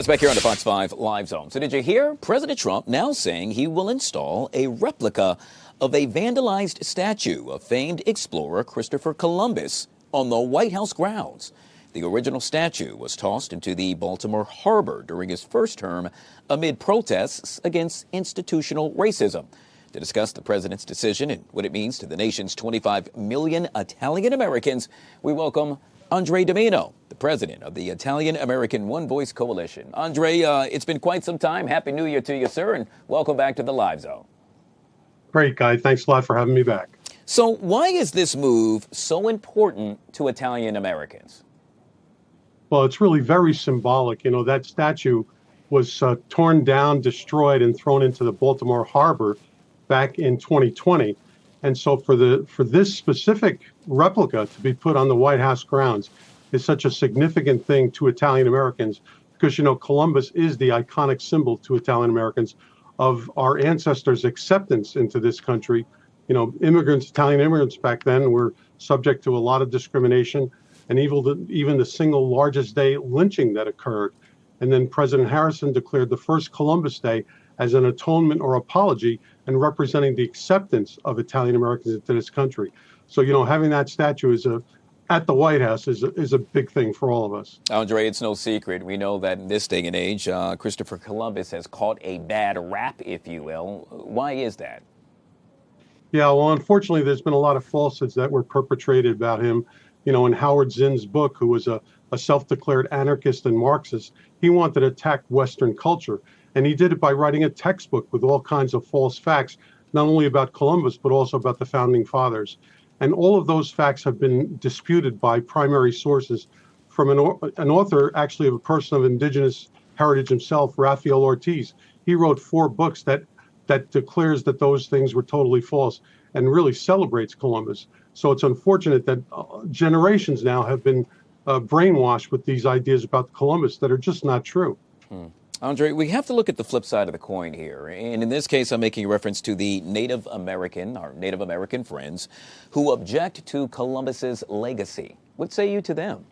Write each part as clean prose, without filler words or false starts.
It's back here on the Fox 5 Live Zone. So did you hear President Trump now saying he will install a replica of a vandalized statue of famed explorer Christopher Columbus on the White House grounds? The original statue was tossed into the Baltimore harbor during his first term amid protests against institutional racism. To discuss the president's decision and what it means to the nation's 25 million Italian Americans, we welcome Andre DiMino, the president of the Italian American One Voice Coalition. Andre, it's been quite some time. Happy New Year to you, sir, and welcome back to the Live Zone. Great, Guy. Thanks a lot for having me back. So why is this move so important to Italian Americans? Well, it's really very symbolic. You know, that statue was torn down, destroyed, and thrown into the Baltimore harbor back in 2020. And so for this specific replica to be put on the White House grounds is such a significant thing to Italian Americans because, you know, Columbus is the iconic symbol to Italian Americans of our ancestors' acceptance into this country. You know, Italian immigrants back then were subject to a lot of discrimination and even the single largest day lynching that occurred. And then President Harrison declared the first Columbus Day as an atonement or apology and representing the acceptance of Italian Americans into this country. So, you know, having that statue at the White House is a big thing for all of us. Andre, it's no secret. We know that in this day and age, Christopher Columbus has caught a bad rap, if you will. Why is that? Yeah, well, unfortunately, there's been a lot of falsehoods that were perpetrated about him. You know, in Howard Zinn's book, who was a self-declared anarchist and Marxist, he wanted to attack Western culture. And he did it by writing a textbook with all kinds of false facts, not only about Columbus, but also about the founding fathers. And all of those facts have been disputed by primary sources from an author, actually, of a person of indigenous heritage himself, Rafael Ortiz. He wrote 4 books that declares that those things were totally false and really celebrates Columbus. So it's unfortunate that generations now have been brainwashed with these ideas about Columbus that are just not true. Andre, we have to look at the flip side of the coin here. And in this case, I'm making reference to the our Native American friends who object to Columbus's legacy. What say you to them?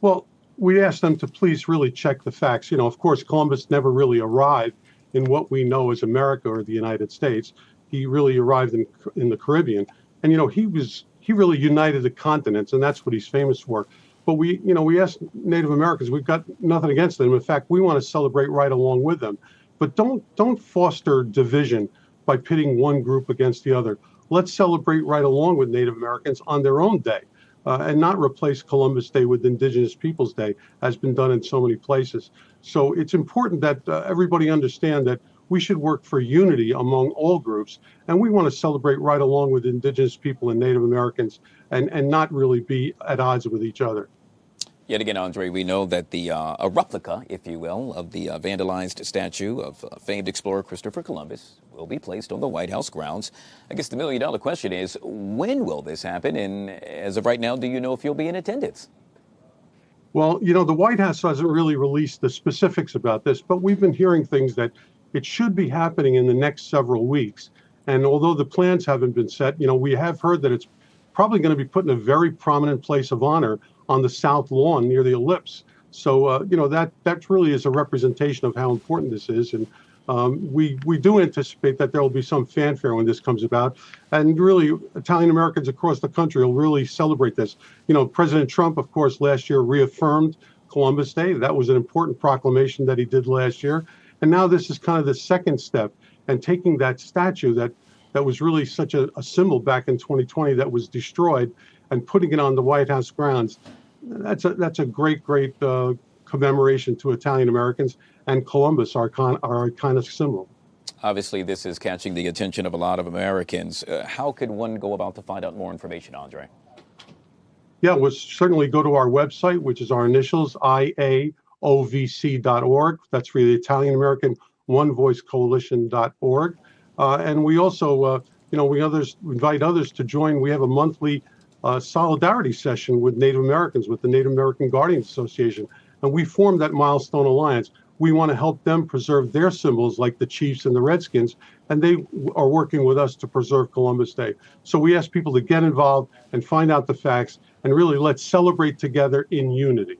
Well, we asked them to please really check the facts. You know, of course, Columbus never really arrived in what we know as America or the United States. He really arrived in the Caribbean. And, you know, he really united the continents, and that's what he's famous for. But we asked Native Americans, we've got nothing against them. In fact, we want to celebrate right along with them. But don't foster division by pitting one group against the other. Let's celebrate right along with Native Americans on their own day and not replace Columbus Day with Indigenous Peoples Day, as been done in so many places. So it's important that everybody understand that we should work for unity among all groups, and we want to celebrate right along with Indigenous people and Native Americans and not really be at odds with each other. Yet again, Andre, we know that a replica, if you will, of the vandalized statue of famed explorer Christopher Columbus will be placed on the White House grounds. I guess the million-dollar question is, when will this happen? And as of right now, do you know if you'll be in attendance? Well, you know, the White House hasn't really released the specifics about this, but we've been hearing things that it should be happening in the next several weeks. And although the plans haven't been set, you know, we have heard that it's probably going to be put in a very prominent place of honor on the South Lawn near the Ellipse. So, you know, that really is a representation of how important this is. And we do anticipate that there will be some fanfare when this comes about. And really, Italian Americans across the country will really celebrate this. You know, President Trump, of course, last year reaffirmed Columbus Day. That was an important proclamation that he did last year. And now this is kind of the second step, and taking that statue that was really such a symbol back in 2020 that was destroyed and putting it on the White House grounds. That's a great commemoration to Italian Americans and Columbus, our iconic symbol. Obviously, this is catching the attention of a lot of Americans. How could one go about to find out more information, Andre? Yeah, we'll certainly go to our website, which is our initials, IAOVC.org. That's for the Italian American One Voice Coalition.org. And we also, we invite others to join. We have a monthly solidarity session with Native Americans, with the Native American Guardians Association. And we formed that Milestone Alliance. We want to help them preserve their symbols like the Chiefs and the Redskins, and they are working with us to preserve Columbus Day. So we ask people to get involved and find out the facts, and really let's celebrate together in unity.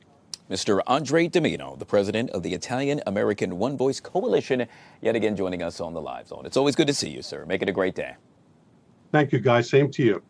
Mr. Andre DiMino, the president of the Italian-American One Voice Coalition, yet again joining us on the Live Zone. It's always good to see you, sir. Make it a great day. Thank you, guys. Same to you.